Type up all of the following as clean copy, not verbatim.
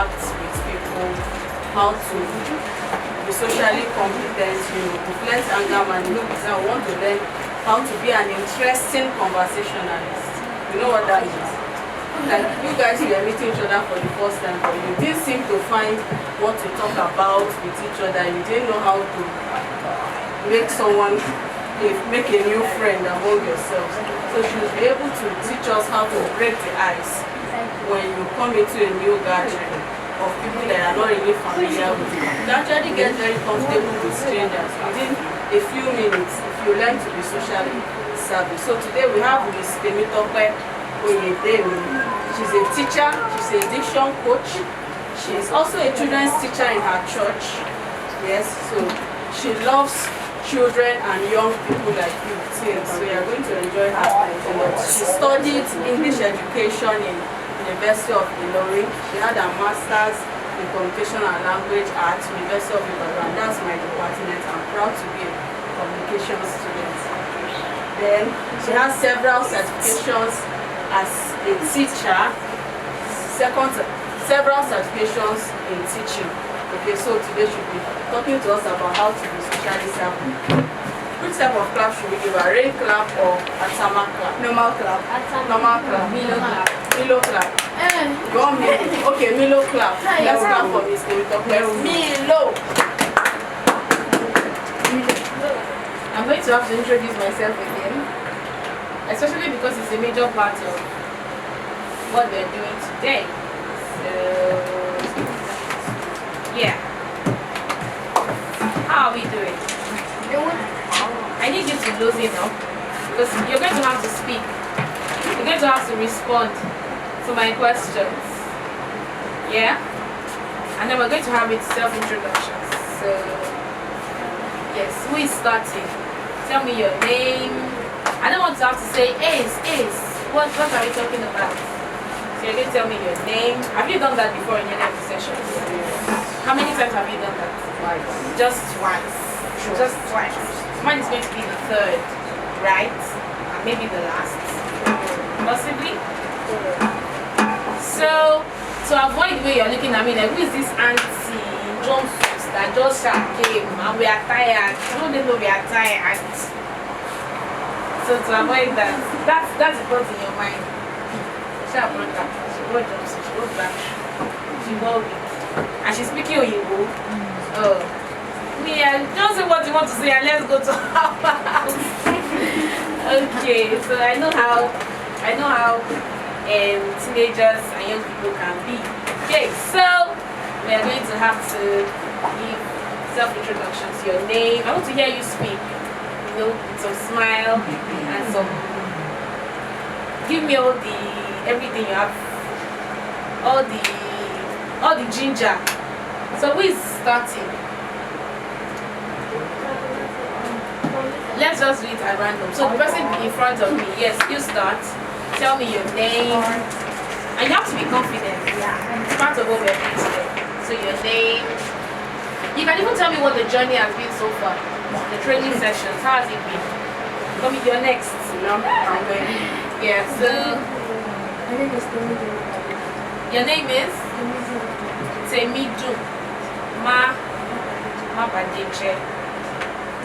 interact with people, how to be socially competent, influence anger management. I want to learn how to be an interesting conversationalist. You know what that is? Like you guys were meeting each other for the first time, but you didn't seem to find what to talk about with each other. You didn't know how to make a new friend among yourselves. So she will be able to teach us how to break the ice when you come into a new gathering of people that are not really familiar with you. You actually get very comfortable with strangers within a few minutes if you learn to be socially savvy. So today we have Miss Temitope Oyedemi. She's a teacher, she's a diction coach. She is also a children's teacher in her church. Yes, so she loves children and young people like you too. So you are going to enjoy her a lot. She studied English education in University of Ilorin. She had a master's in communication and language at University of Ibadan. That's my department. I'm proud to be a communication student. Then she has several certifications as a teacher, several certifications in teaching. Okay, so today she'll be talking to us about how to be socially savvy. Which type of clap should we give? A rain clap or a tama clap? Normal clap. Normal clap. Milo clap. Milo clap. You want Milo? Okay, Milo clap. Let's clap for Miss Temitope. Milo. I'm going to have to introduce myself again, especially because it's a major part of what we're doing today. So, yeah. How are we doing? I need you to loosen up because you're going to have to speak. You're going to have to respond to my questions. Yeah? And then we're going to have it self-introductions. So, yes, who is starting? Tell me your name. I don't want to have to say Ace. What are we talking about? So you're going to tell me your name. Have you done that before in any of the sessions? How many times have you done that? Twice. Just twice. Sure. Just twice. Mine is going to be the third, right? And maybe the last. Possibly. So, to avoid the way you're looking at me, like, who is this auntie jumpsuits that just came and we are tired? How do they know we are tired? So to avoid that, that's the thought in your mind. She brought that. She brought jumpsuit. She brought black. She brought it. And she's speaking Oyinbo. Oh. Yeah, just say what you want to say and let's go to our house. Okay, so I know how teenagers and young people can be. Okay, so we are going to have to give self-introductions, your name. I want to hear you speak. With some smile and some. Give me everything you have, all the ginger. So who is starting? Let's just do it at random. So the person in front of me, yes, you start. Tell me your name. And you have to be confident. Yeah. It's part of what we're doing today. So your name. You can even tell me what the journey has been so far. The training sessions. How has it been? Tell me your next. Yeah, so your name is Temidu. Ma Badeche.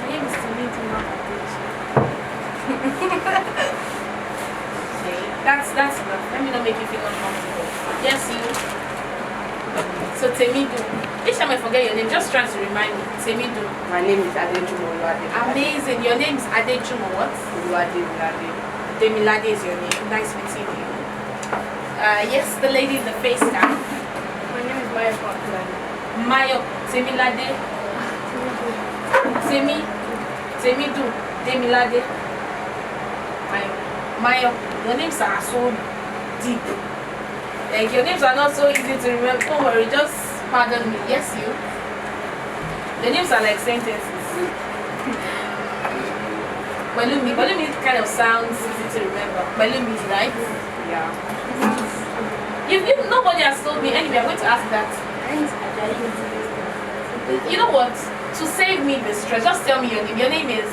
My name is Temidu Ma Badeche. Okay, that's enough. Let me not make you feel uncomfortable. Yes, you. So Temidu. Each time I forget your name, just trying to remind me. Temidu. My name is Adejumo Oluwade. Amazing. Your name is Adejumo what? Oluwade. Demilade is your name. Nice meeting you. Yes, the lady in the face now. My name is Mayo Pakulade. Mayo Temilade. Temidu Demilade. Mayo. Your names are so deep. Like your names are not so easy to remember. Don't worry, just pardon me. Yes, you. The names are like sentences. Balumi kind of sounds easy to remember. Balumi is right? Yeah. If nobody has told me, anyway, I'm going to ask that. You know what? To save me the stress, just tell me your name. Your name is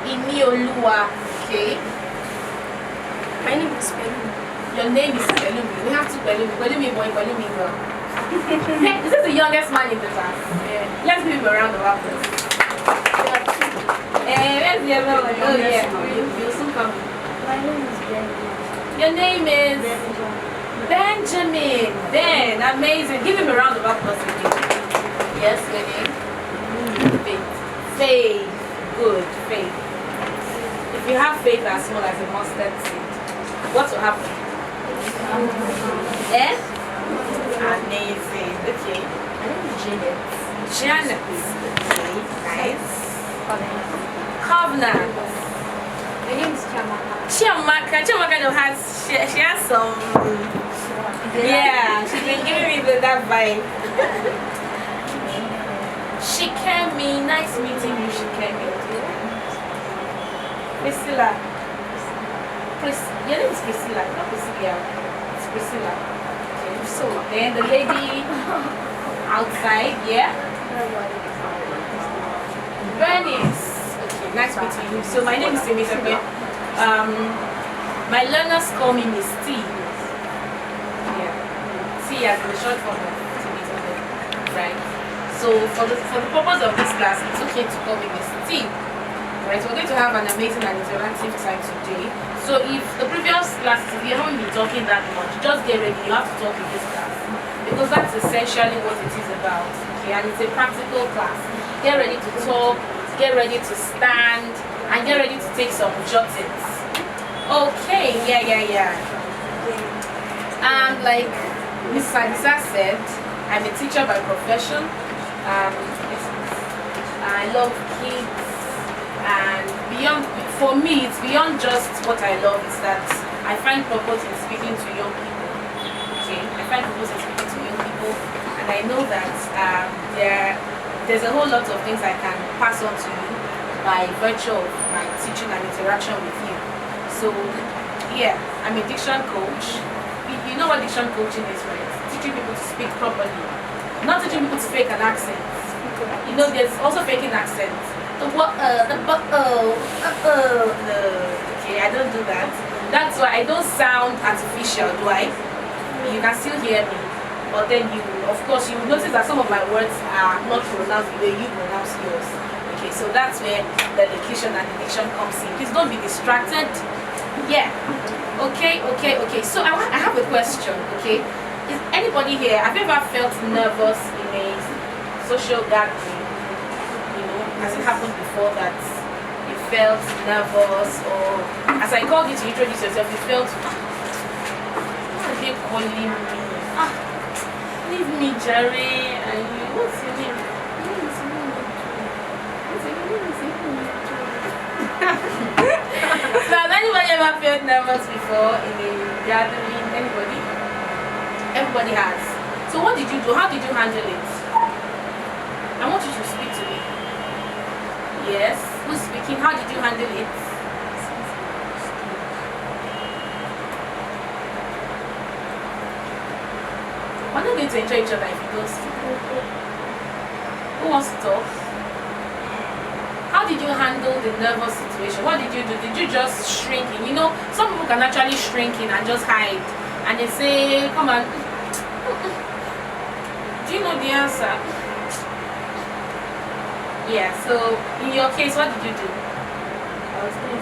Inioluwa. Okay. My name is Pelumi. Your name is Pelumi. We have two Pelumi. Pelumi boy, Pelumi girl. Hey, this is the youngest man in the class. Yeah. Let's give him a round of applause. Where's the other one? Oh yeah, you'll soon come. My name is Ben. Your name is Benjamin. Ben, amazing. Give him a round of applause again. Yes, your name? Faith. Faith. Good, faith. If you have faith as small as a mustard seed, what will happen? Eh? Amazing. Okay. My name is Janet. Janet. Okay, nice. Covenant. My name is Chamaka. Chiamaka has she has some yeah, she's been giving me that vibe. Shikemi, nice meeting you, Shikemi. Priscilla. Your name is Priscilla, not Priscilla. It's Priscilla. Okay, so then the lady outside, yeah? Bernice. Okay, nice meeting you. So my name is Temitope. My learners call me Miss T. Yeah. T as in the short form of Temitope. Right. So for the purpose of this class, it's okay to call me Miss T. Right, we're going to have an amazing and interactive time today. So if the previous classes, if you haven't been talking that much, just get ready, you have to talk in this class. Because that's essentially what it is about. Okay, and it's a practical class. Get ready to talk, get ready to stand, and get ready to take some jottings. Okay, yeah. Like Miss Sadisa said, I'm a teacher by profession. I love kids. And beyond, for me, it's beyond just what I love, is that I find purpose in speaking to young people. Okay, I find purpose in speaking to young people, and I know that there's a whole lot of things I can pass on to you by virtue of my teaching and interaction with you. So, yeah, I'm a diction coach. You know what diction coaching is, right? Teaching people to speak properly, not teaching people to fake an accent. You know, there's also faking accents. Okay, I don't do that. That's why I don't sound artificial, do I? You can still hear me, but then of course, you will notice that some of my words are not pronounced the way you pronounce yours. Okay, so that's where the locution and the diction comes in. Please don't be distracted. Yeah. Okay. So I have a question. Okay, is anybody here? Have you ever felt nervous in a social gathering? Has it happened before that you felt nervous, or as I called you to introduce yourself, you felt, why are they calling me? Leave me, Jerry. And you, what's your name? So has anybody ever felt nervous before in a gathering? Anybody? Everybody has. So what did you do? How did you handle it? I want you to speak to me. Yes, who's speaking? How did you handle it? We're not going to enjoy each other if you don't speak. Who wants to talk? How did you handle the nervous situation? What did you do? Did you just shrink in? You know, some people can actually shrink in and just hide. And they say, come on. Do you know the answer? Yeah, so in your case, what did you do? I was playing.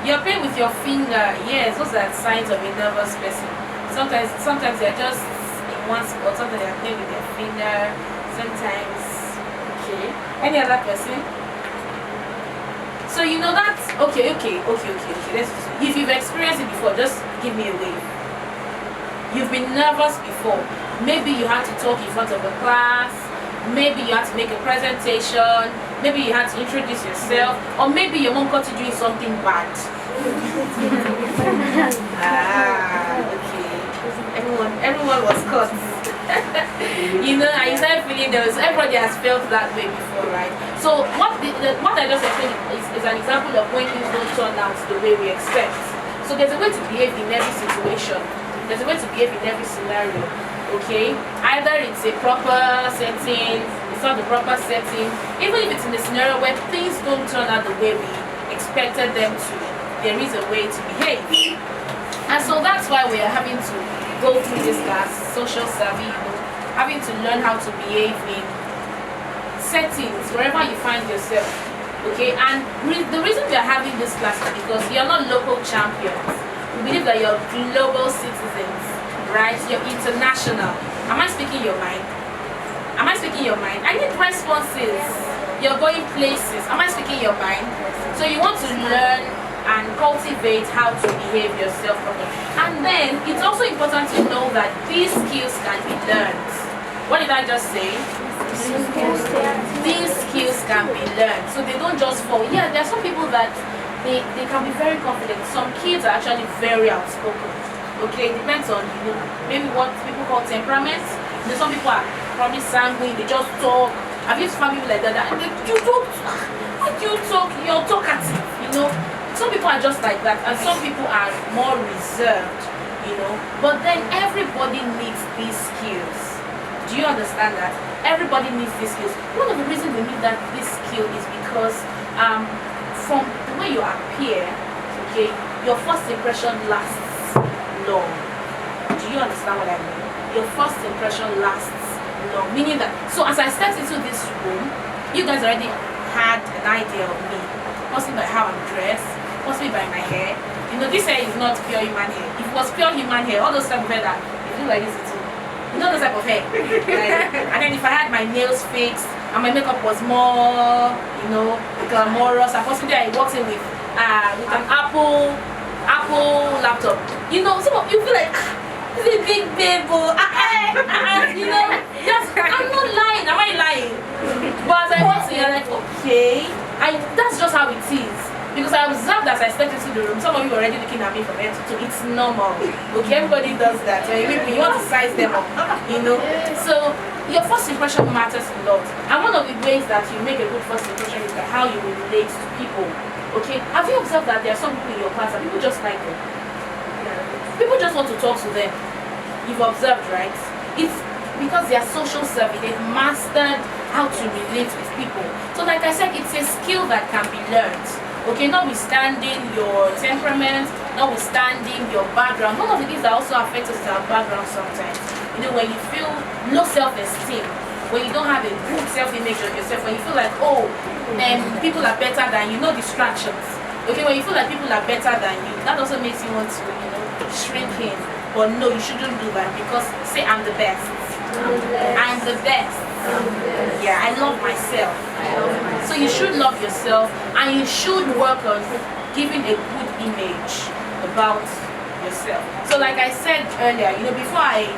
You're playing with your finger. Yes, those are signs of a nervous person. Sometimes they're just in one spot, sometimes they're playing with their finger, sometimes. Okay. Any other person? So you know that, okay. If you've experienced it before, just give me a wave. You've been nervous before. Maybe you had to talk in front of a class. Maybe you had to make a presentation, maybe you had to introduce yourself, or maybe your mom caught you doing something bad. Okay. Everyone was caught. You know, and you started feeling nervous. Everybody has felt that way before, right? So what I just explained is an example of when things don't turn out the way we expect. So there's a way to behave in every situation. There's a way to behave in every scenario. Okay, either it's a proper setting, it's not the proper setting. Even if it's in a scenario where things don't turn out the way we expected them to, there is a way to behave. And so that's why we are having to go through this class, social savvy, having to learn how to behave in settings, wherever you find yourself. Okay, and the reason we are having this class is because you're not local champions. We believe that you're global citizens, right? You're international. Am I speaking your mind? Am I speaking your mind? I need responses. You're going places. Am I speaking your mind? So you want to learn and cultivate how to behave yourself properly. And then it's also important to know that these skills can be learned. What did I just say? These skills can be learned. So they don't just fall. Yeah, there are some people that they can be very confident. Some kids are actually very outspoken. Okay, it depends on maybe what people call temperament. Some people are probably sanguine, they just talk. Have you found people like that? And you talk, how do you talk? You're talkative, Some people are just like that, and some people are more reserved, But then everybody needs these skills. Do you understand that? Everybody needs these skills. One of the reasons we need this skill is because from the way you appear, okay, your first impression lasts long. Do you understand what I mean? Your first impression lasts long. Meaning that, so as I stepped into this room, you guys already had an idea of me. Possibly by how I'm dressed, possibly by my hair. This hair is not pure human hair. If it was pure human hair, all those type of hair that it look like this too. Those type of hair. And then if I had my nails fixed and my makeup was more, glamorous, and possibly I walked in with an Apple laptop. Some of you feel like this is a big babe, just I'm not lying. Am I lying? But as I walked in, you're like, okay, that's just how it is. Because I observed as I stepped into the room, some of you were already looking at me from head to toe. It's normal. Okay, everybody does that. You want to size them up, So your first impression matters a lot. And one of the ways that you make a good first impression is by how you relate to people. Okay, have you observed that there are some people in your class that people just like them? People just want to talk to them. You've observed, right? It's because they are social savvy. They've mastered how to relate with people. So like I said, it's a skill that can be learned. Okay, notwithstanding your temperament, notwithstanding your background. One of the things that also affects us is our background sometimes. When you feel low self-esteem, when you don't have a good self-image of yourself, when you feel like, people are better than you, distractions. Okay, when you feel like people are better than you, that also makes you want to, shrink in. But no, you shouldn't do that, because say I'm the best. I'm the best. Yeah, I love myself. So you should love yourself, and you should work on giving a good image about yourself. So like I said earlier, before I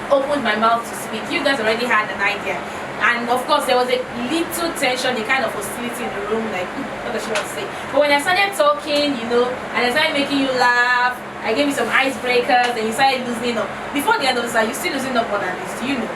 opened my mouth to speak, you guys already had an idea. And of course there was a little tension, a kind of hostility in the room, like, what does she want to say? But when I started talking, and I started making you laugh, I gave you some icebreakers, and you started loosening up. Before the end of this, are you still losing up more than this? Do you know?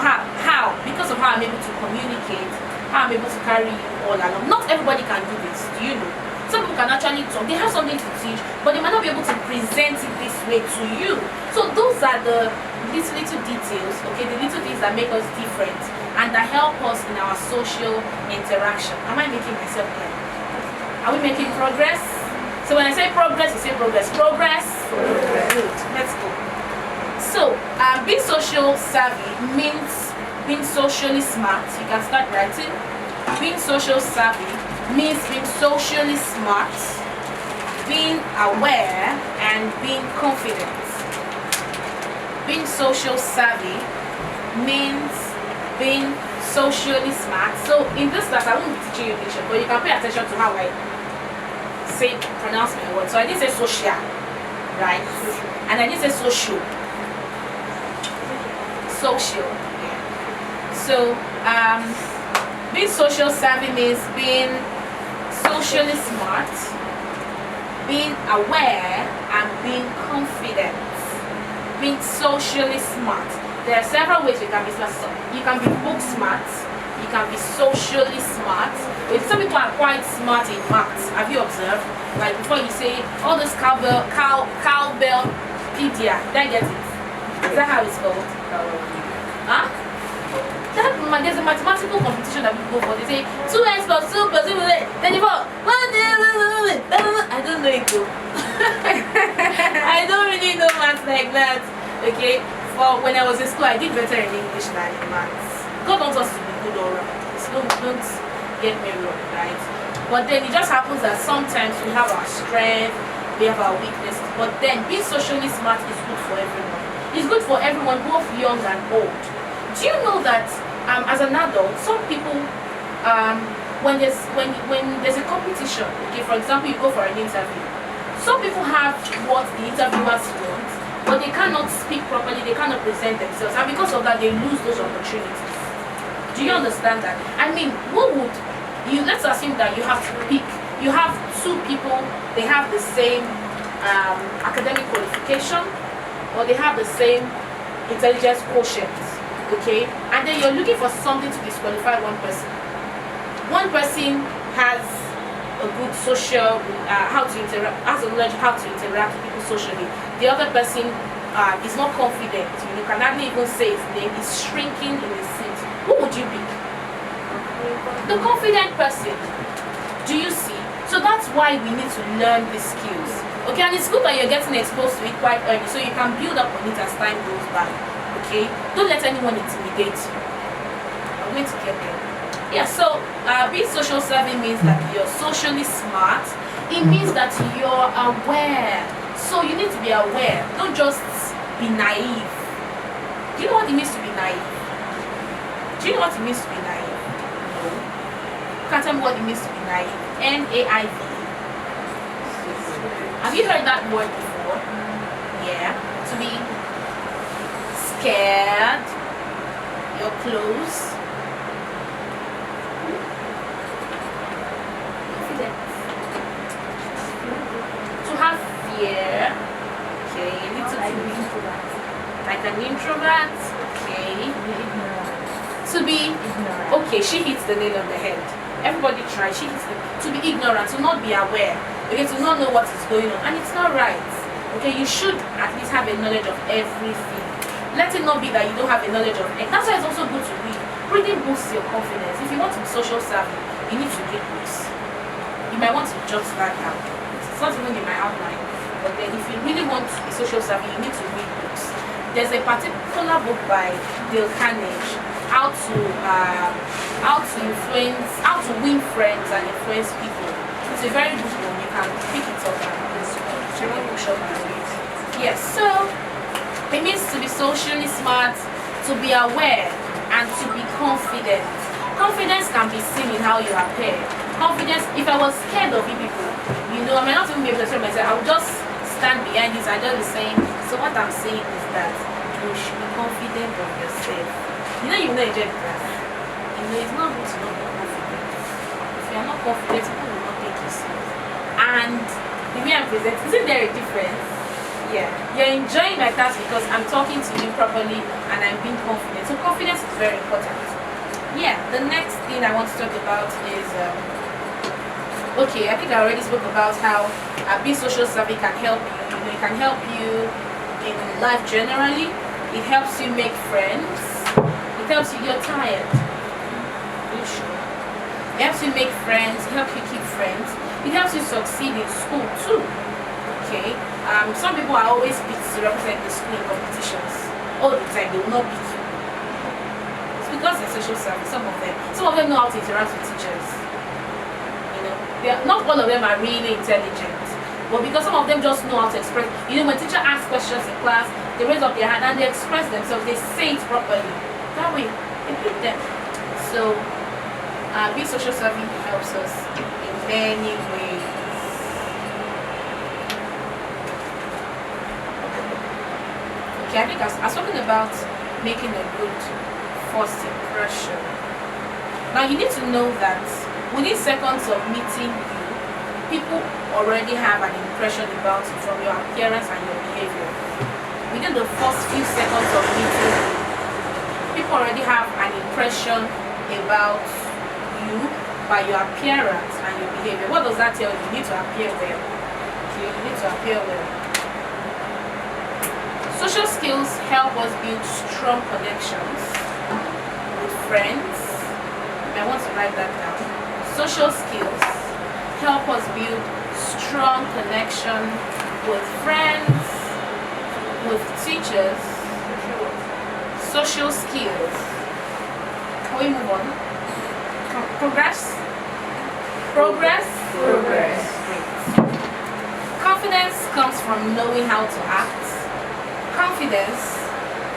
How? Because of how I'm able to communicate, how I'm able to carry you all along. Not everybody can do this, do you know? Some people can actually talk, they have something to teach, but they might not be able to present it this way to you. So those are the little details, okay, the little things that make us different and that help us in our social interaction. Am I making myself clear? Are we making progress? So when I say progress, you say progress. Progress? Good. Let's go. So, being social savvy means being socially smart. You can start writing. Being social savvy means being socially smart, being aware, and being confident. Being social savvy means being socially smart. So in this class, I won't be teaching you diction, but you can pay attention to how I pronounce my word. So I didn't say social, right? And I didn't say social. Social. Yeah. So being social savvy means being socially smart, being aware, and being confident. Being socially smart. There are several ways you can be smart. You can be book smart, you can be socially smart. Some people are quite smart in maths. Have you observed? Like before you say all this cowbell pedia, did I get it? Is that how it's called? Huh? there's a mathematical competition that people go for. They say 2x plus 2 plus 2 plus 34. I don't know it though. I don't really know maths like that. Okay, for when I was in school, I did better in English than in maths. God wants us to be good all around. Don't get me wrong, right? But then it just happens that sometimes we have our strength, we have our weaknesses. But then being socially smart is good for everyone. It's good for everyone, both young and old. Do you know that as an adult, some people, when there's a competition, okay, for example, you go for an interview, some people have what the interviewers want, but they cannot speak properly, they cannot present themselves, and because of that, they lose those opportunities. Do you understand that? I mean, let's assume that you have to pick, you have two people, they have the same academic qualification, or they have the same intelligence quotient, okay? And then you're looking for something to disqualify one person. One person has a good social, has a knowledge how to interact with people socially. The other person is not confident, can hardly even say his name, is shrinking in his seat. Who would you pick? The confident person. Do you see? So that's why we need to learn these skills. Okay, and it's good that you're getting exposed to it quite early so you can build up on it as time goes by. Okay? Don't let anyone intimidate you. I'm going to get there. Yeah, so being social savvy means that you're socially smart. It means that you're aware. So you need to be aware. Don't just be naive. Do you know what it means to be naive? Do you know what it means to be naive? No. You can't tell me what it means to be naive. N-A-I-V-E. Have you heard that word before? Yeah. To be scared. You're close. Confidence. To have fear. Okay. Like an introvert. Okay. To be okay, she hits the nail on the head. Everybody tries. To be ignorant, to not be aware, okay, to not know what is going on, and it's not right. Okay, you should at least have a knowledge of everything. Let it not be that you don't have a knowledge of it. That's why it's also good to read. Reading boosts your confidence. If you want to be social savvy, you need to read books. You might want to jot that down. It's not even in my outline, but then if you really want to be social savvy, you need to read books. There's a particular book by Dale Carnegie, how to win friends and influence people. It's a very good one. You can pick it up and check a bookshop and read. Yes, so it means to be socially smart, to be aware, and to be confident. Confidence can be seen in how you appear. Confidence, if I was scared of you people, I might not even be able to tell myself, I would just stand behind this and just be saying, so what I'm saying is that you should be confident of yourself. You know enjoy the class. It's not good to not be confident. If you are not confident, people will not take you serious. And the way I'm presenting, isn't there a difference? Yeah. You're enjoying my class because I'm talking to you properly and I'm being confident. So confidence is very important. Yeah, the next thing I want to talk about is okay, I think I already spoke about how being social savvy can help you. It can help you in life generally. It helps you make friends. It helps you, you're tired. Are you sure? It helps you make friends, it helps you keep friends. It helps you succeed in school too. Okay? Some people are always picked to represent the school in competitions. All the time, they will not pick you. It's because they're social service, some of them. Some of them know how to interact with teachers. Not all of them are really intelligent. But because some of them just know how to express. When teacher asks questions in class, they raise up their hand and they express themselves, they say it properly. That way, they pick them. So, being social savvy helps us in many ways. Okay, I think I was talking about making a good first impression. Now, you need to know that within seconds of meeting you, people already have an impression about you from your appearance and your behavior. Within the first few seconds of meeting you, people already have an impression about you by your appearance and your behavior. What does that tell you? You need to appear well. Okay, you need to appear well. Social skills help us build strong connections with friends. I want to write that down. Social skills help us build strong connection with friends, with teachers. Social skills. Can we move on? Progress? Progress? Progress. Great. Confidence comes from knowing how to act. Confidence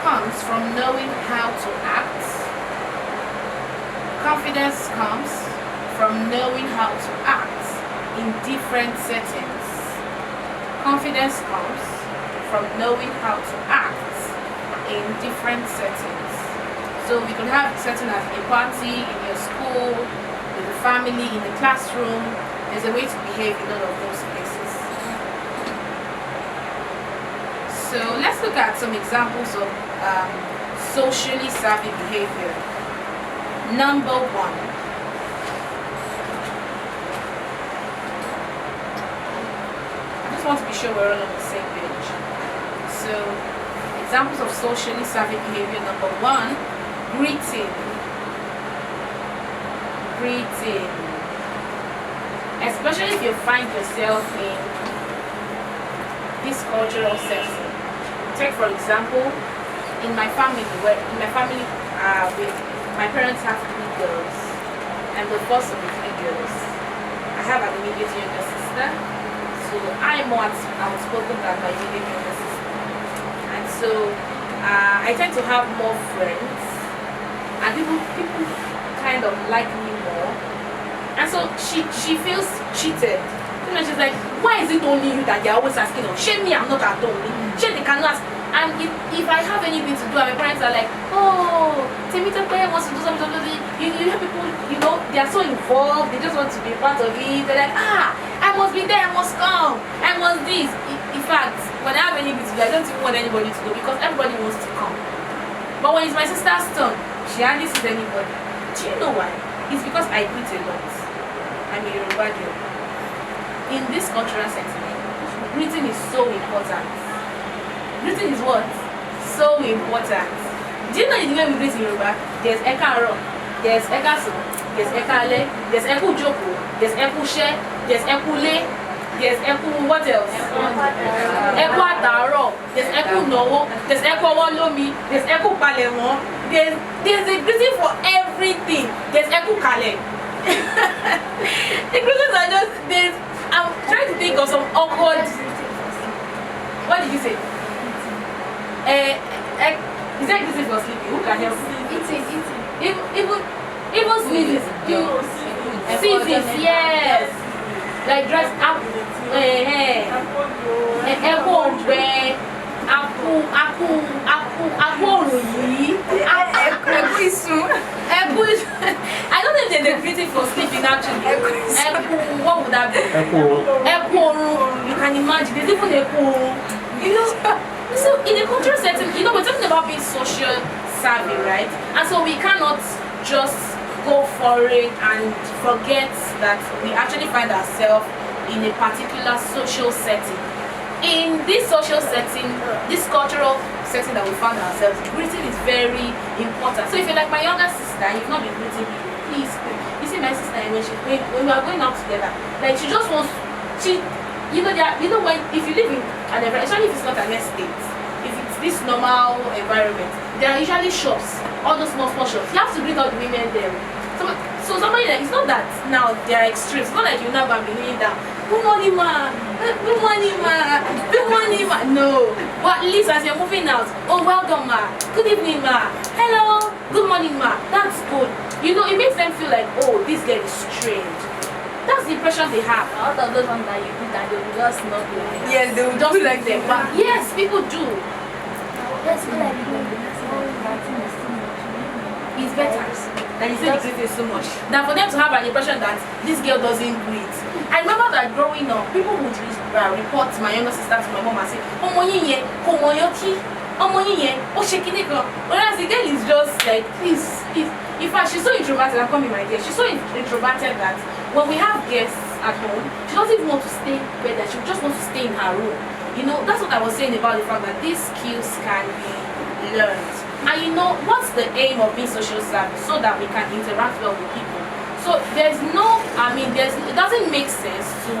comes from knowing how to act. Confidence comes from knowing how to act in different settings. Confidence comes from knowing how to act in different settings. So we could have a setting at a party, in your school, with the family, in the classroom. There's a way to behave in all of those places. So let's look at some examples of socially savvy behavior. Number 1. I just want to be sure we're all on the same page. So, examples of socially savvy behavior. Number 1, greeting. Greeting. Especially if you find yourself in this cultural setting. Take for example, in my family, my parents have 3 girls, and the first of the 3 girls, I have an immediate younger sister, so I'm more outspoken than my immediate younger sister, and so I tend to have more friends, and people kind of like me more, and so she feels cheated. You know, she's like, why is it only you that they're always asking? Shame me, I'm not at home. Shame they cannot ask. And if I have anything to do, and my parents are like, oh, Temitope wants to do something, you have people, you know, they are so involved, they just want to be part of it. They're like, I must be there, I must come, I must this. In fact, when I have anything to do, I don't even want anybody to go because everybody wants to come. But when it's my sister's turn, she hardly sees anybody. Do you know why? It's because I greet a lot. I'm a Yoruba girl. In this cultural setting, greeting is so important. Greeting is what? So important. Do you know the way we greet in Yoruba? There's Ekaro, there's Ekaso, there's Ekale, there's Eku Joko, there's Eku She, there's Eku Le, there's Eku what else? Eku Ataro, there's Eku Nowo, there's Eku Awolomi, there's Eku Palemo, there's a greeting for everything. There's Eku Kale. The greetings are just this. I'm trying to think of some awkward. What did you say? Is that greeting for sleeping? Who can help? Eating. Even sneezes. Sneezes, yes. Like dress up. I don't know if they're greeting for sleeping actually. What would that be? You can imagine. There's even you know. So in a cultural setting, you know, we're talking about being social savvy, right? And so we cannot just go for it and forget that we actually find ourselves in a particular social setting. In this social setting, this cultural setting that we found ourselves, greeting is very important. So if you're like my younger sister and you've not been greeting people, please, you see my sister, when we are going out together, like she just wants, when if you live in an environment, especially if it's not an estate, if it's this normal environment, there are usually shops, all those small shops. You have to greet all the women there. So somebody like, it's not that now they are extremes. It's not like you never be doing that. Good morning, ma. Good morning, ma. Good morning, ma. No. But at least as you're moving out, oh, welcome, ma. Good evening, ma. Hello. Good morning, ma. That's good. You know, it makes them feel like, oh, this girl is strange. That's the impression they have. Out of those ones that you do that, they will just not be like that. Yes, they will just like them. But yes, people do. Let's feel like It's better. And you say the greeting so much than for them to have an impression that this girl doesn't greet. I remember that growing up, people would report my younger sister to my mom and say, "Omo yinye, komo yoki, omo yinye, o shekineko." Whereas the girl is just like, please. In fact, she's so introverted. I'm coming, my dear. She's so introverted that when we have guests at home, she doesn't even want to stay where that. She just wants to stay in her room. You know, that's what I was saying about the fact that these skills can be learned. And you know, what's the aim of being social service? So that we can interact well with people. So there's no, it doesn't make sense to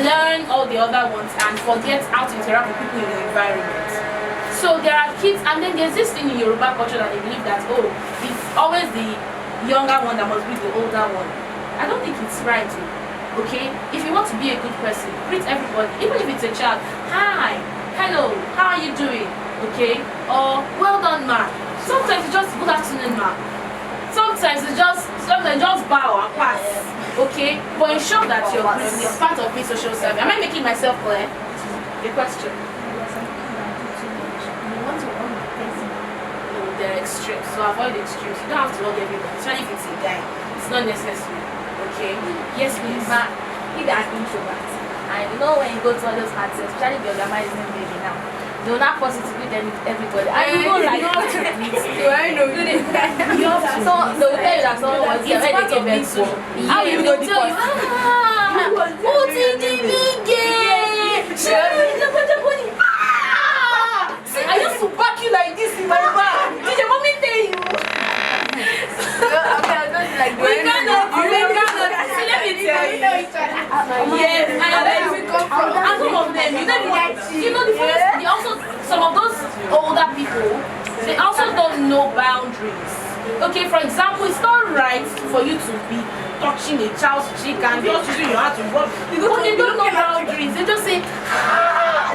learn all the other ones and forget how to interact with people in the environment. So there are kids, and then there's this thing in Yoruba culture that they believe that, oh, it's always the younger one that must be the older one. I don't think it's right. Okay? If you want to be a good person, greet everybody, even if it's a child. Hi, hello, how are you doing? Okay? Or, well done, ma. Sometimes it's just good afternoon, ma. Sometimes it's just bow and pass. Okay? But ensure that you're part of me social service. Am I making myself clear? The question. They're extremes, so avoid extremes. You don't have to hug everybody, especially if it's a guy. It's not necessary. Okay? Yes, please. But if they are introvert, and you know when you go to all those parties, especially if your grandma is not baby now, they will not force you to greet everybody. And you go like, Do I know? so they will tell you that someone was here when they gave birth to you. How you They will tell you, oh, see, I used to back you like this in my back. Did your mommy tell you? We cannot. See, let me tell you. Yes, and some of them, you know the first, they also, some of those older people, they also don't know boundaries. Okay, for example, it's not right for you to be touching a child's cheek and just using your hand to rub. But they don't know boundaries. They just say,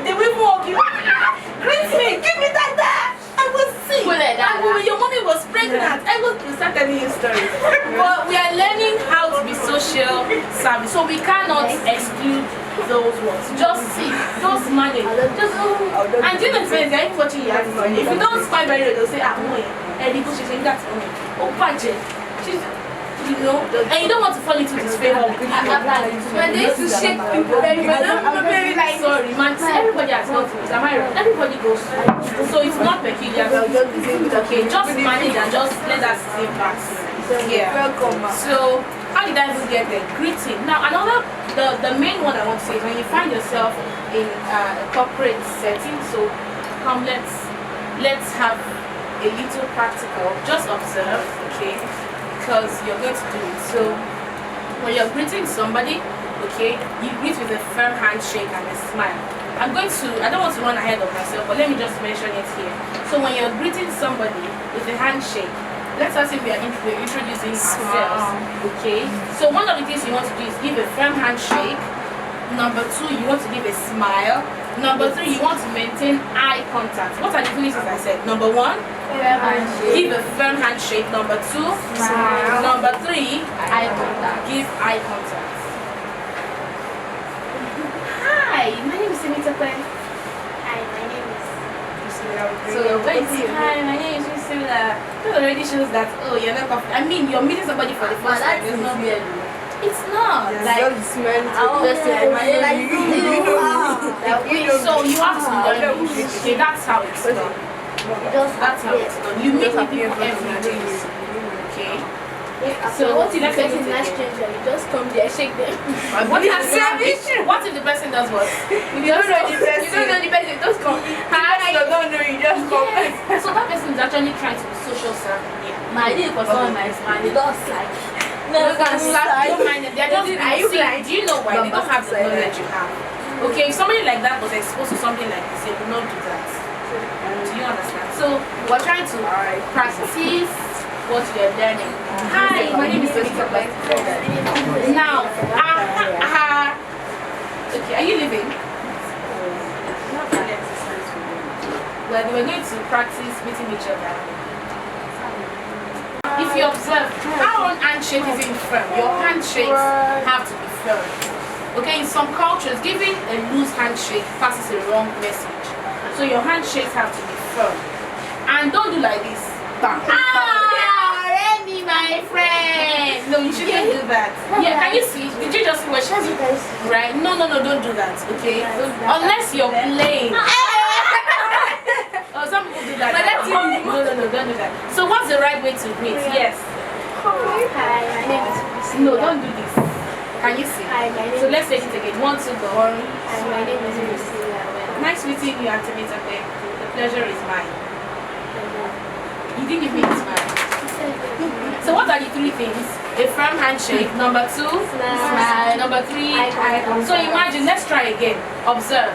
they will walk you. Greet me, give me that. I was sick. And when your mommy was pregnant, I was start telling you stories. But we are learning how to be social savvy, so we cannot exclude those ones. Just see, just manage. And you know, friends, they're even watching you. If you don't smile very well, they'll say, and people should say that's oh, budget. You know, and you don't want to fall into this favor. When they used to shake people, very like, sorry, man, everybody has gone through this. Am I right? Everybody goes through it. So it's not peculiar. Okay, just manage and just let that stay pass. Yeah. Welcome. So, how did I even get there? Greeting. Now, the main one I want to say is when you find yourself in a corporate setting. So, come, let's have a little practical. Just observe, okay? Because you're going to do it. So when you're greeting somebody, okay, you greet with a firm handshake and a smile. I don't want to run ahead of myself, but let me just mention it here. So when you're greeting somebody with a handshake, let's say we're introducing ourselves, okay? So one of the things you want to do is give a firm handshake. Number 2, you want to give a smile. Number 3, you want to maintain eye contact. What are the things I said? Number 1, give a firm handshake. Number 2, smile. Number 3, eye contact. Give eye contact. Hi, my name is Simita. Hi, my name is. So you're going to say, hi, my name is Simita. That already shows that, oh, you're not confident. I mean, you're meeting somebody for the first time. It's not weird. It's not. Like, so you have to learn. Okay, that's how it's done. That's how it's done. You meet with people every day. Okay. So what if the person is not stranger? You just come there, shake them. What if the person does what? You don't know the person. You don't know the person. Just come. you don't know, you just come. So that person is actually trying to be social serving. My idea for someone my smile, they don't like. No, you can slap, you don't mind them. They're just, do you know why? They don't have the knowledge you have. Okay, if somebody like that was exposed to something like this, they would not do that. Do you understand? So we're trying to practice what you're learning. Hi, my name is Sonita. Now, okay, are you leaving? Well, we're going to practice meeting each other. If you observe, our own handshake isn't firm. Your handshakes have to be firm. Okay, in some cultures, giving a loose handshake passes a wrong message. So your handshakes have to be firm. And don't do like this. Remy, my friend. No, you shouldn't do that. Yeah, can you see? Did you just question? Right? No, don't do that. Okay? Unless you're playing. Oh, some people do that. But that's no, don't do that. So what's the right way to greet? Yes. Hi, my name is Priscilla. No, don't do this. Can you see? Hi, my name So let's take it again. 1, 2, go. Hi, my name is Priscilla. Nice meeting you, Antimita. The pleasure is mine. You didn't give me a smile. So what are the three things? A firm handshake. Number 2, smile. Number 3, eye contact. So imagine, let's try again. Observe.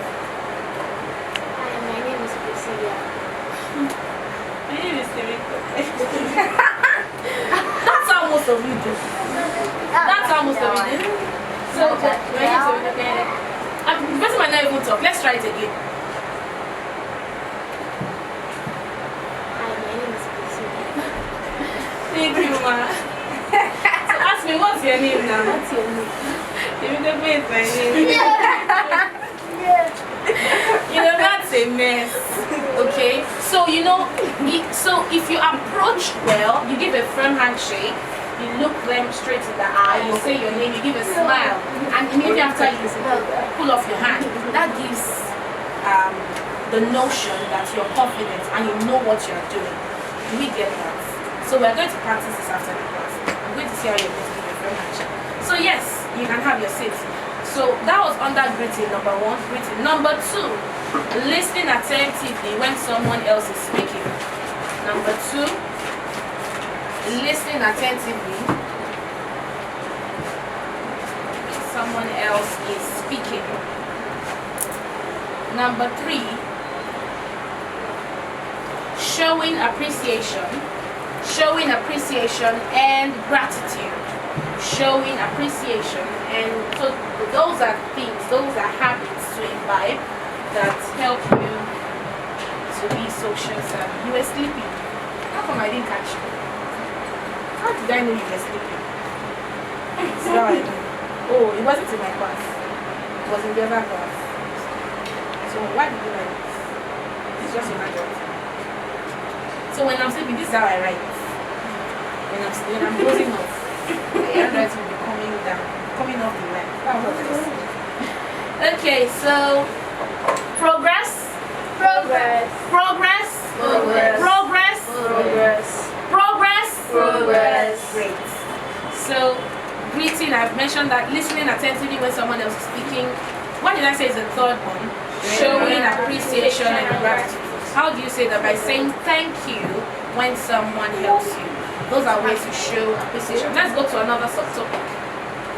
My name is Priscilla. My name is Timiko. That's how most of you do. That's how most of you do. So, the person might not even talk. Let's try it again. My name is Priscilla. Thank you, ma. So ask me, what's your name now? What's your name? Timiko is my name. You know, that's a mess. Okay? So, you know, so if you approach well, you give a firm handshake, you look them straight in the eye, you say your name, you give a smile, and immediately after you pull off your hand. That gives the notion that you're confident and you know what you're doing. Do we get that? So we're going to practice this after the class. I'm going to see how you're going to give a firm handshake. So yes, you can have your seat. So that was under greeting, number 1, greeting. Number 2, listening attentively when someone else is speaking. Number 2, listening attentively when someone else is speaking. Number 3, showing appreciation and gratitude. Showing appreciation, and so those are things, those are habits to imbibe that help you to be social savvy. You were sleeping. How come I didn't catch you? How did I know you were sleeping? So how I know. Oh, it wasn't in my class. It was in the other class. So why did you write this? It's just your handwriting. So when I'm sleeping, this is how I write. When I'm closing off. The handwriting will be coming off the line. That's what it is. Okay, so progress. Progress. Progress. Progress. Progress. Progress. Progress. Progress. Great. So greeting, I've mentioned that listening attentively when someone else is speaking. What did I say is the third one? Showing appreciation and gratitude. How do you say that? By saying thank you when someone helps you. Those are ways to show appreciation. Let's go to another subtopic.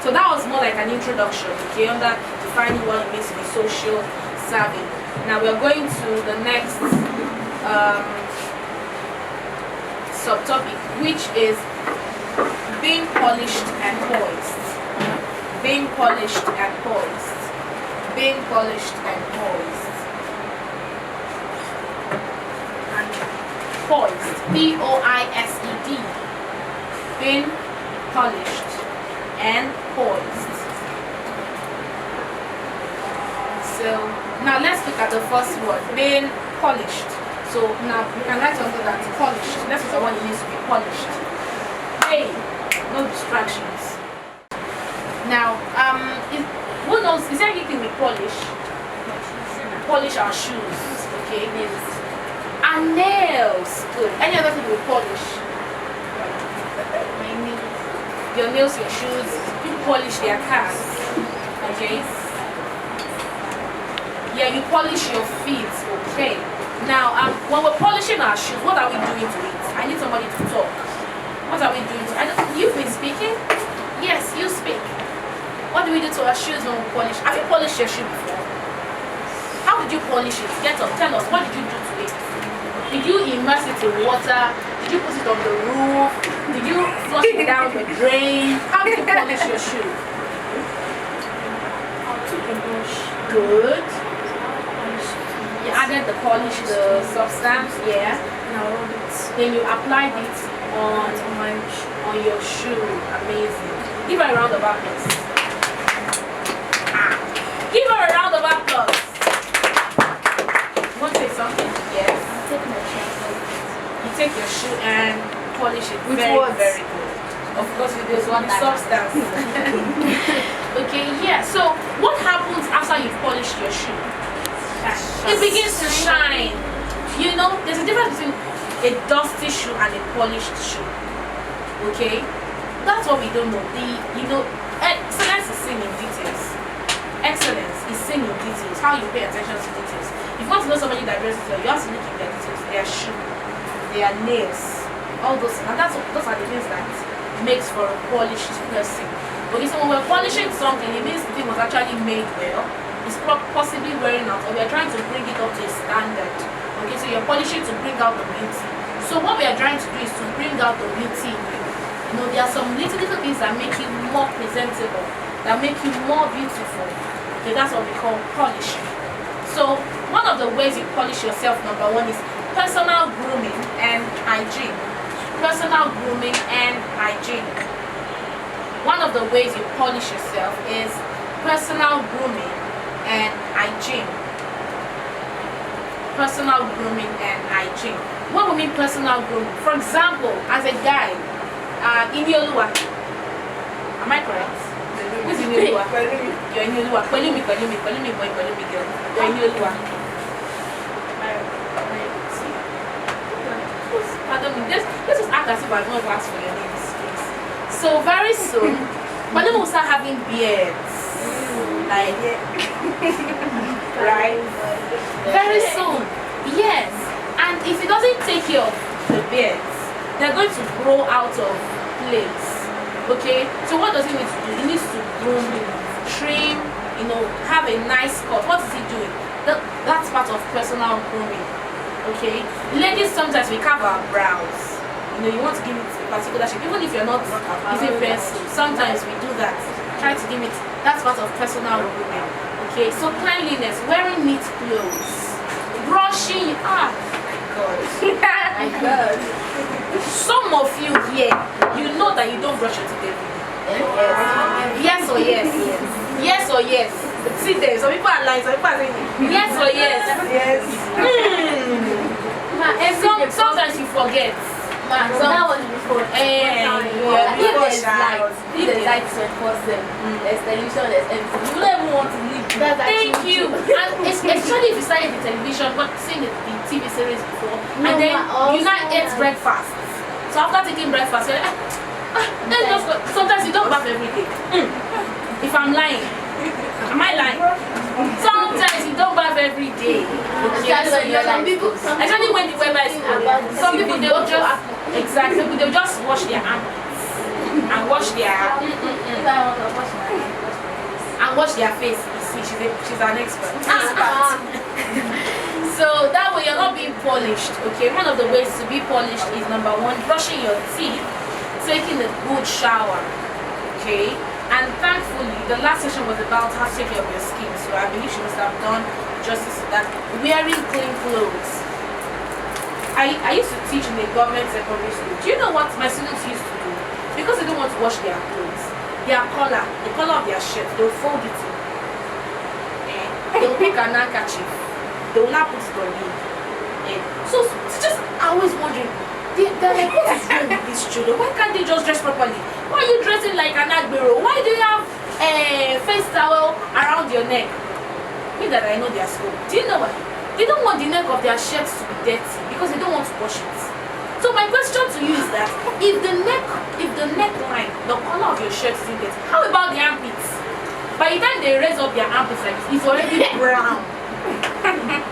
So that was more like an introduction, okay, under defining what it means to be social savvy. Now we're going to the next subtopic, which is being polished and poised. Being polished and poised. Being polished and poised. And poised. P-O-I-S-E-D. Being polished and poised. So now let's look at the first word, being polished. So now you can write under that, polished. That's the one it needs to be polished. Hey, no distractions. Now, who knows, is there anything we polish? Polish our shoes, okay? Nails. Our nails, good. Any other thing we polish? Your nails, your shoes, you polish their cars, okay? Yeah, you polish your feet, okay? Now, when we're polishing our shoes, what are we doing to it? I need somebody to talk. What are we doing to it? You've been speaking? Yes, you speak. What do we do to our shoes when we polish? Have you polished your shoe before? How did you polish it? Get up, tell us, what did you do to it? Did you immerse it in water? Did you put it on the roof? Did you flush it down the drain? How did you polish your shoe? Good. You added the polish, the substance, yeah. Then you applied it on your shoe. Amazing. Give her a round of applause. Give her a round of applause. You want to say something? Yes. You take your shoe and polish it. With very, what? very good. Of course, with this one substance. Okay, yeah. So, what happens after you've polished your shoe? It begins to shine. You know, there's a difference between a dusty shoe and a polished shoe. Okay, that's what we don't know. Excellence is seen in details. Excellence is seen in details. How you pay attention to details. If you want to know somebody that dresses well, you have to look in their details. Their shoe. their nails, all those, and those are the things that makes for a polished person. Okay, so when we're polishing something, it means the thing was actually made well. It's possibly wearing out, or we are trying to bring it up to a standard. Okay, so you're polishing to bring out the beauty. So what we are trying to do is to bring out the beauty in you. You know, there are some little things that make you more presentable, that make you more beautiful. Okay, that's what we call polishing. So one of the ways you polish yourself, number one, is personal grooming and hygiene. Personal grooming and hygiene. One of the ways you polish yourself is personal grooming and hygiene. Personal grooming and hygiene. What do we mean personal grooming? For example, as a guy, in Yolua, am I correct? Who's in Yolua? You're in Yolua. Pelumi boy, Pelumi girl. You're in Yolua. Pardon me, let's just act as if I've not asked for your names, please. So very soon, Pelumi will start having beards. Like, right? Very soon. Yes. And if he doesn't take care of the beards, they're going to grow out of place. Okay? So what does he need to do? He needs to groom, trim, you know, have a nice cut. What is he doing? That's part of personal grooming. Okay? Ladies, sometimes we carve our brows. You know, you want to give it a particular shape. Even if you're not using pencil, sometimes we do that. Try to give it, that's part of personal grooming. Okay? So cleanliness, wearing neat clothes, brushing, my God. Some of you here, you know that you don't brush your teeth every day. Yes or yes? Yes or yes? See there, some people are lying, some people are saying yes or yes? Yes. And sometimes you forget. So that was before. If there's light 24/7, there's television, there's everything. You don't even want to leave. Thank you. And especially if you started the television, but seeing the TV series before, and then you not eat breakfast. So after taking breakfast, you're like, let's just go. Sometimes you don't bath every day. If I'm lying, am I lying? Sometimes you don't bath every day. Some people, especially when the weather is cold, some people they will just they'll just wash their armpits and wash their face. You see, she's an expert. So that way you're not being polished. Okay, one of the ways to be polished is number one, brushing your teeth, taking a good shower. Okay, and thankfully the last session was about how to take care of your skin, so I believe she must have done justice to that. Wearing clean clothes. I used to teach in a government secondary school. Do you know what my students used to do? Because they don't want to wash their clothes, their collar, the collar of their shirt, they'll fold it in. They'll pick an handkerchief, they will not put it on you. So just always wondering, they're like, what is wrong with these children? Why can't they just dress properly? Why are you dressing like an agbero? Why do you have a face towel around your neck? Me that I know their school. Do you know why? They don't want the neck of their shirts to be dirty because they don't want to wash it. So my question to you is that if the neckline, the color of your shirt is dirty, how about the armpits? By the time they raise up their armpits like this, it's already brown.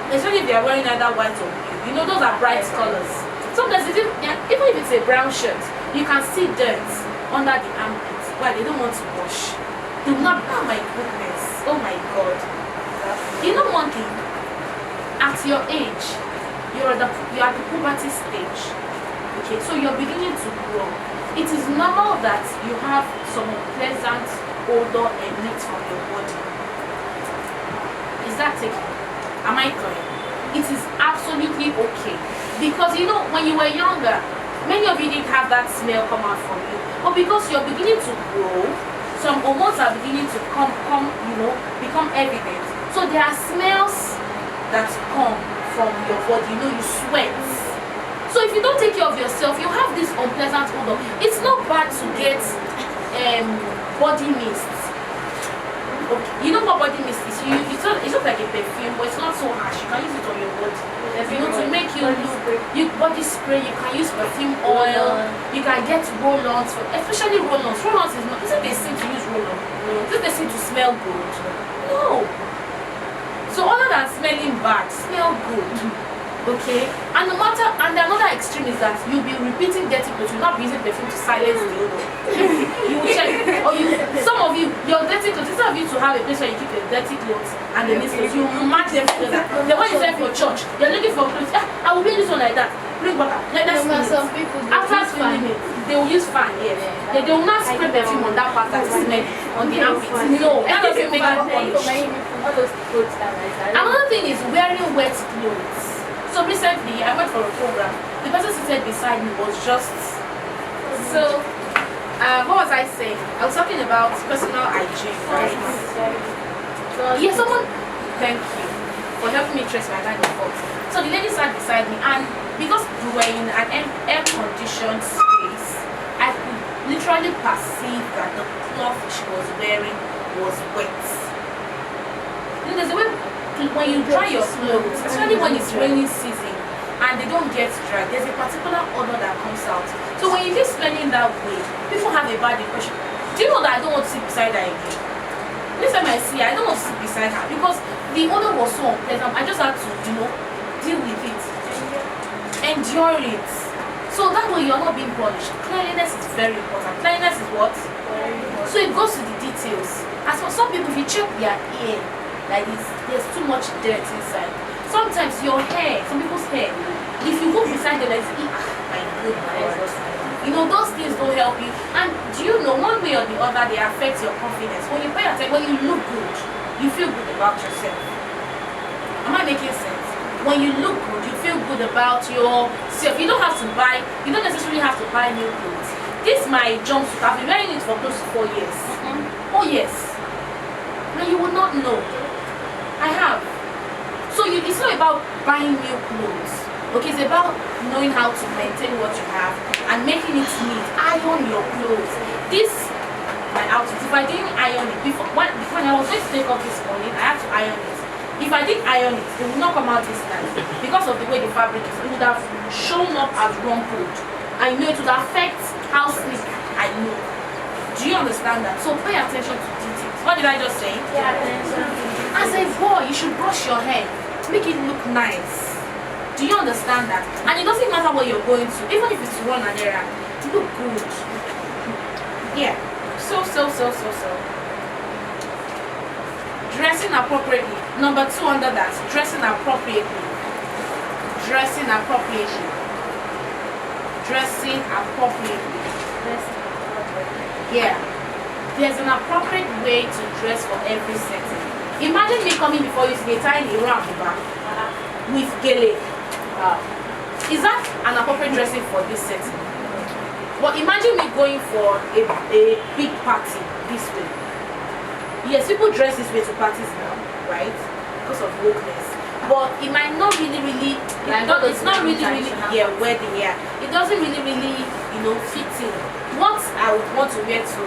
Especially if they are wearing either white or blue. You know, those are bright colors. Sometimes even if it's a brown shirt, you can see dirt under the armpits. Why? They don't want to wash. They will not. Oh my goodness. Oh my God. You know one thing? At your age, you're at the puberty stage. Okay, so you're beginning to grow. It is normal that you have some unpleasant odor emits from your body. Is that taken? Am I correct? It is absolutely okay. Because you know, when you were younger, many of you didn't have that smell come out from you. But because you're beginning to grow, some hormones are beginning to become evident. So there are smells that come from your body. You know, you sweat. So if you don't take care of yourself, you have this unpleasant odor. It's not bad to get body mist. Okay. You know what body mist is? It's not like a perfume, but it's not so harsh. You can use it on your body. You know, to make you look body spray. You can use perfume oil. You can get roll-ons, especially roll-ons. Roll-ons isn't they seem to use roll-on? Isn't they seem to smell good? No. So other than smelling bad, smell good. Okay, and no matter, and another extreme is that you'll be repeating dirty clothes, you'll not be using perfume to silence the odor. You will check, or some of you, your dirty clothes, instead of you to have a place where you keep your dirty clothes and the neat clothes, you match them together. The one you send for church, you're looking for clothes, I will be this one like that. Bring water. Some people after spilling it, they will use fan, yes. They will not spray perfume on that part that is meant on the armpit. No, that doesn't make it polish. Another thing is wearing wet clothes. So recently, I went for a program. The person seated beside me was just so. What was I saying? I was talking about personal hygiene, right? Yeah, someone. Thank you for helping me trace my line of thought. So the lady sat beside me, and because we were in an air-conditioned space, I could literally perceive that the cloth she was wearing was wet. You know, there's a way. When you dry your clothes, especially when it's rainy season and they don't get dry, there's a particular odor that comes out. So when you keep smelling that way, people have a bad impression. Do you know that I don't want to sit beside her again? This time I see her, I don't want to sit beside her because the odor was so unpleasant. I just had to, deal with it, endure it. So that way you're not being punished. Cleanliness is very important. Cleanliness is what? So it goes to the details. As for some people, if you check their ear, like this, there's too much dirt inside. Sometimes your hair, some people's hair, if you go beside them, like, my goodness, those things don't help you. And do you know, one way or the other, they affect your confidence. When you pay attention, when you look good, you feel good about yourself. Am I making sense? When you look good, you feel good about yourself. You don't necessarily have to buy new clothes. This my jumpsuit, I've been wearing it for close to 4 years. Oh yes. Now you will not know. I have. So it's not about buying new clothes. Okay, it's about knowing how to maintain what you have and making it neat. Iron your clothes. This, my outfit, if I didn't iron it, when I was going to take off this morning, I had to iron it. If I didn't iron it, it would not come out this nice. Because of the way the fabric is, it would have shown up as rumpled. I know it would affect how sleek I look. Do you understand that? So pay attention to details. What did I just say? Yeah. As a boy, you should brush your hair. Make it look nice. Do you understand that? And it doesn't matter where you're going to. Even if it's to run an errand, look good. Yeah. So. Dressing appropriately. Number 2 under that. Dressing appropriately. Dressing appropriately. Dressing appropriately. Yeah. There's an appropriate way to dress for every setting. Imagine me coming before you today tying a round the back with gele. Is that an appropriate dressing for this setting? But imagine me going for a big party this way. Yes, people dress this way to parties now, right? Because of wokeness. But it might not really, it's not really, wedding, yeah. It doesn't really, fit in. What I would want to wear to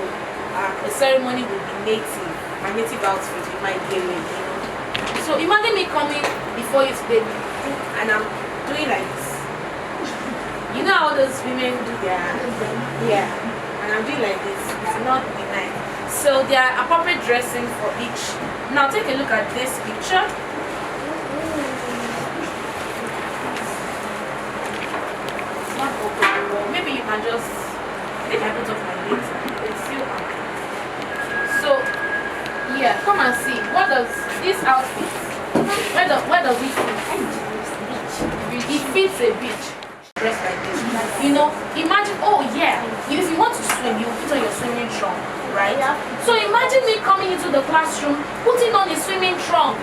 a ceremony would be native. My native outfit with my gele, So imagine me coming before you today and I'm doing like this. You know how those women do their, and I'm doing like this. It's not be nice. So there are appropriate dressing for each. Now take a look at this picture. It's not open. Maybe you can just, I think I put up my lids. It's still on. So yeah, come and see. What does this outfit? Where does it fit? It fits a beach. Dress like this. Imagine. Oh yeah. If you want to swim, you put on your swimming trunk, right? Yeah. So imagine me coming into the classroom, putting on a swimming trunk.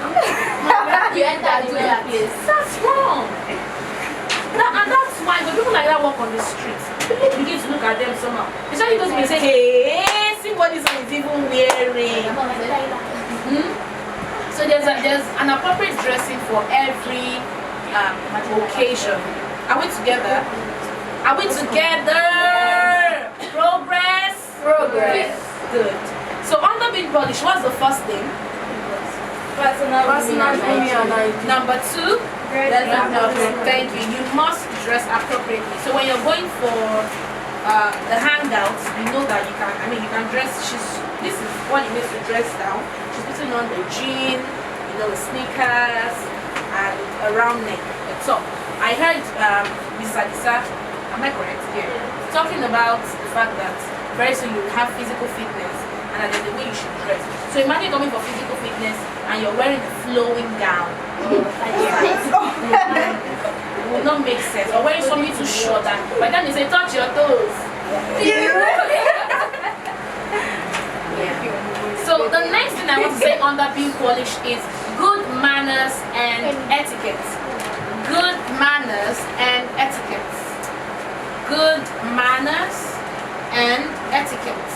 You enter the place. That's wrong. And that's why when people like that walk on the streets, people begin to look at them somehow. Especially those people say, hey, see what this one is even wearing. So there's an appropriate dressing for every occasion. Are we together? Are we together? Progress? Progress. Good. So under being polish, what's the first thing? Personal hygiene. Number 2? Thank you. You must dress appropriately. So when you're going for the hangouts, you know that you can dress. This is what it means to dress down. She's putting on the jean, the sneakers, and a round neck, the top. I heard Miss Adisa, am I correct? Yeah. Talking about the fact that very soon you have physical fitness and that there's the way you should dress. So imagine coming for physical fitness and you're wearing a flowing gown. It will not make sense. Or wearing something too short and by the time they say touch your toes. So the next thing I want to say under being polished is good manners and etiquette. Good manners and etiquette. Good manners and etiquette.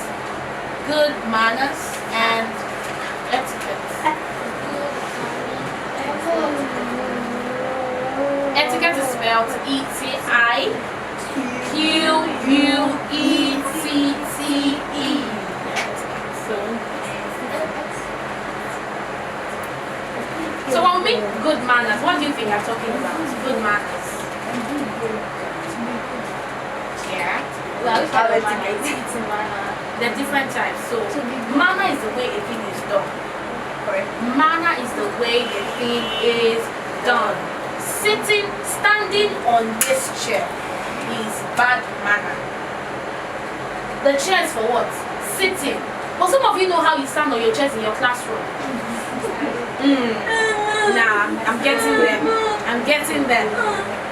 Good manners and etiquette. Etiquette is spelled E-T-I-Q-U-E-T-T-E. So when we mean good manners, what do you think I'm talking about? Good manners. Yeah. Well, How There are different types. So manner is the way a thing is done. Correct? Manner is the way a thing is done. Standing on this chair is bad manner. The chair is for what? Sitting. But some of you know how you stand on your chairs in your classroom. Nah, I'm getting them.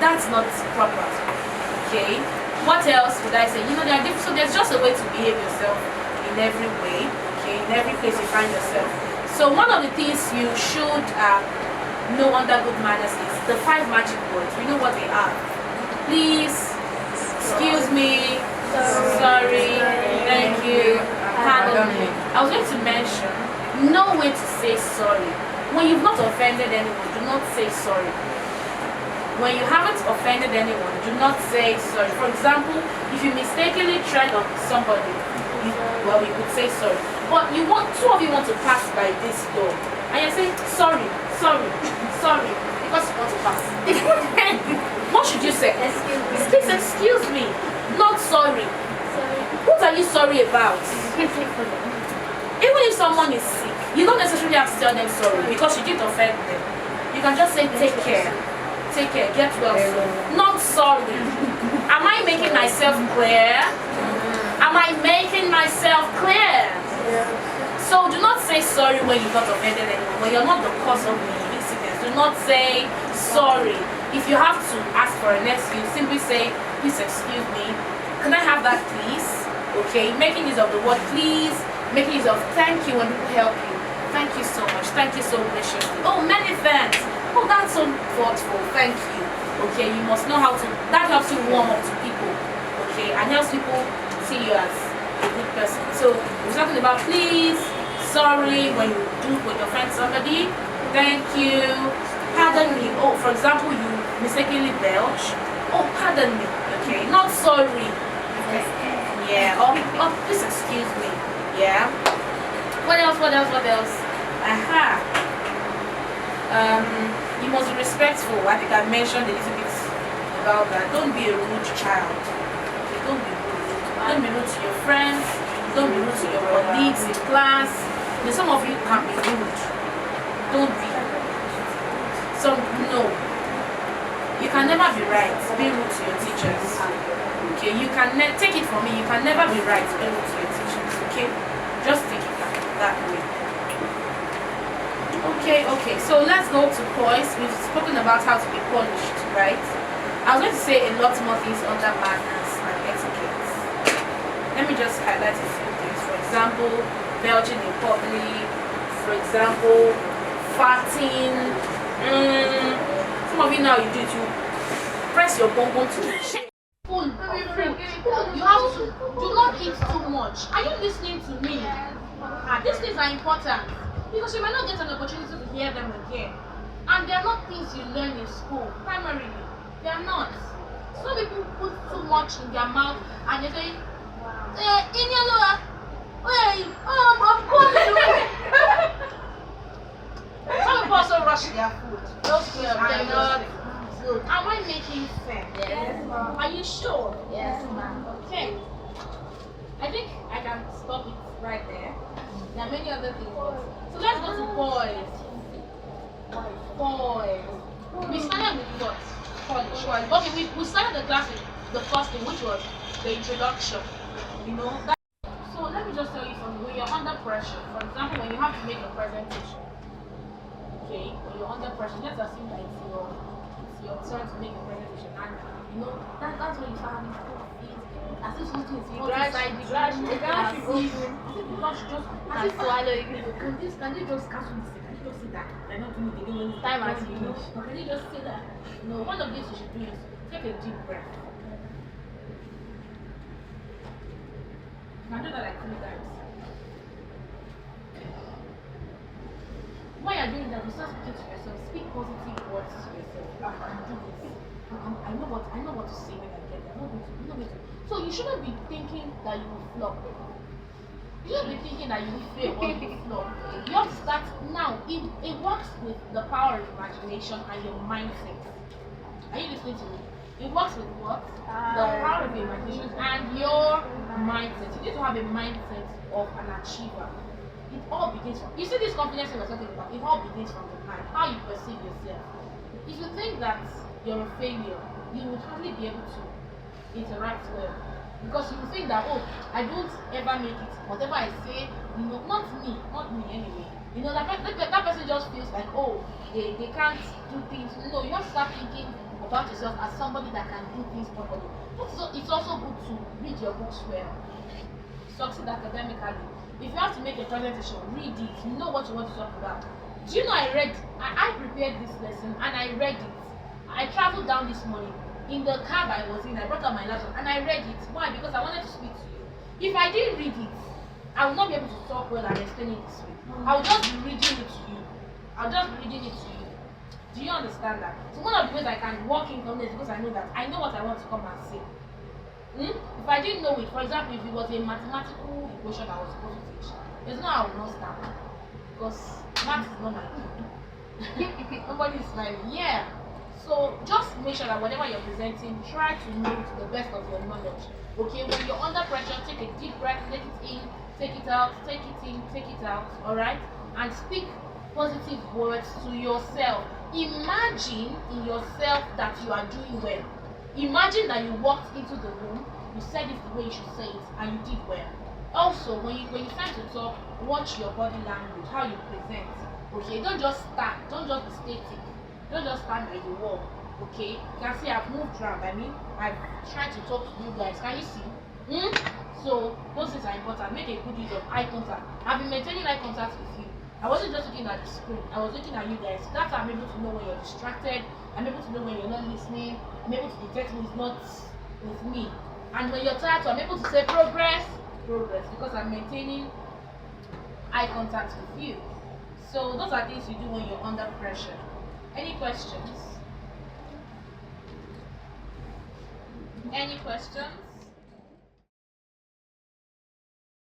That's not proper. Okay. What else would I say? You know, so there's just a way to behave yourself in every way. Okay, in every place you find yourself. So one of the things you should know under good manners is the 5 magic words. We know what they are. Please, excuse me, sorry, thank you, pardon me. I was going to mention, know when to say sorry. When you've not offended anyone, do not say sorry. When you haven't offended anyone, do not say sorry. For example, if you mistakenly tread on somebody, you could say sorry. But two of you want to pass by this door, and you say sorry, because you want to pass. What should you say? Please excuse me, not sorry. What are you sorry about? Even if someone is sick, you don't necessarily have to tell them sorry because you didn't offend them. You can just say take care, get well soon. Not sorry. Am I making myself clear? So do not say sorry when you've not offended anyone. When you're not the cause of the incident, do not say sorry. If you have to ask for an excuse, simply say, please excuse me, can I have that please? Okay, making use of the word please, making use of thank you when people help you. Thank you so much, thank you so graciously. Oh, many thanks. Oh, that's so thoughtful, thank you. Okay, you must know how to, that helps you warm up to people. Okay, and helps people see you as a good person. So we're talking about please, sorry when you offend somebody, thank you, pardon me. Oh, for example, you mistakenly belch. Oh, pardon me. Okay, not sorry. Okay. Yeah. Oh, please excuse me. Yeah. What else? Aha. You must be respectful. I think I mentioned a little bit about that. Don't be a rude child. Okay, don't be rude. Don't be rude to your friends. Don't be rude to your colleagues in class. Some of you can be rude. Don't be. No. You can never be right. Be rude to your teachers. Okay, you can take it from me. You can never be right. Be rude to your teachers. Okay, just take it that way. Okay. So let's go to poised. We've spoken about how to be polished, right? I was going to say a lot more things under manners and etiquette. Let me just highlight a few things. For example, belching in public. For example, farting. Some of you now you press your bum to the chair. Food. You have to do not eat too much. Are you listening to me? These things are important because you might not get an opportunity to hear them again. And they are not things you learn in school, primarily. They are not. Some people put too much in their mouth and they say, I'm coming. Some people also rush their food. Those food are not good. Am I making sense? Yes, ma'am. Are you sure? Yes, ma'am. Okay. I think I can stop it right there. There are many other things. So let's go to poised. Poised. We started with what? college. Okay, we started the class with the first thing, which was the introduction. You know. So let me just tell you something. When you're under pressure, for example, when you have to make a presentation, okay, when you're under pressure, let's assume that it's your turn to make a presentation, and you know that's when you start having feet, as if something is hot inside you. As if the brush just swallowing. Can they just cancel this? Can you just say that they're not doing it again when it's Time has you know? finished. Or can you just say that? No, one of these you should do is take a deep breath. You can do that like 3 times. When you're doing that, you start speaking to yourself. Speak positive words to yourself. I can do this. I know what to say when I get there. I'm not going to. So you shouldn't be thinking that you will flop. You shouldn't be thinking that you will fail or you will flop. You have to start now. It works with the power of imagination and your mindset. Are you listening to me? It works with what? The power of your imagination and your mindset. You need to have a mindset of an achiever. It all begins from, you see this confidence we were talking about, it all begins from the mind, how you perceive yourself. If you think that you're a failure, you would hardly be able to interact well. Because you think that, oh, I don't ever make it. Whatever I say, you know, not me anyway. You know, that person just feels like, oh, they can't do things. No, you have to start thinking about yourself as somebody that can do things properly. It's also good to read your books well. Succeed academically. If you have to make a presentation, read it. You know what you want to talk about. Do you know I prepared this lesson and I read it. I traveled down this morning. In the cab I was in, I brought out my laptop and I read it. Why? Because I wanted to speak to you. If I didn't read it, I would not be able to talk well and explain it this way. I would just be reading it to you. Do you understand that? So one of the ways I can walk in from this because I know that I know what I want to come and say. If I didn't know it, for example, if it was a mathematical equation I was supposed to teach, there's no how I would not start. Because math is not my thing. Nobody is smiling. Yeah. So just make sure that whatever you're presenting, try to know it to the best of your knowledge. Okay, when you're under pressure, take a deep breath, let it in, take it out, take it in, take it out, alright? And speak positive words to yourself. Imagine in yourself that you are doing well. Imagine that you walked into the room, you said it the way you should say it, and you did well. Also, when you start to talk, watch your body language, how you present. Okay, don't just stand, don't just be static. Don't just stand by the wall, okay? You can see I've moved around. I mean, I've tried to talk to you guys. Can you see? So those things are important. Make a good use of eye contact. I've been maintaining eye contact with you. I wasn't just looking at the screen. I was looking at you guys. That's how I'm able to know when you're distracted. I'm able to know when you're not listening. I'm able to detect when it's not with me. And when you're tired, so I'm able to say progress, because I'm maintaining eye contact with you. So those are things you do when you're under pressure. Any questions? Any questions?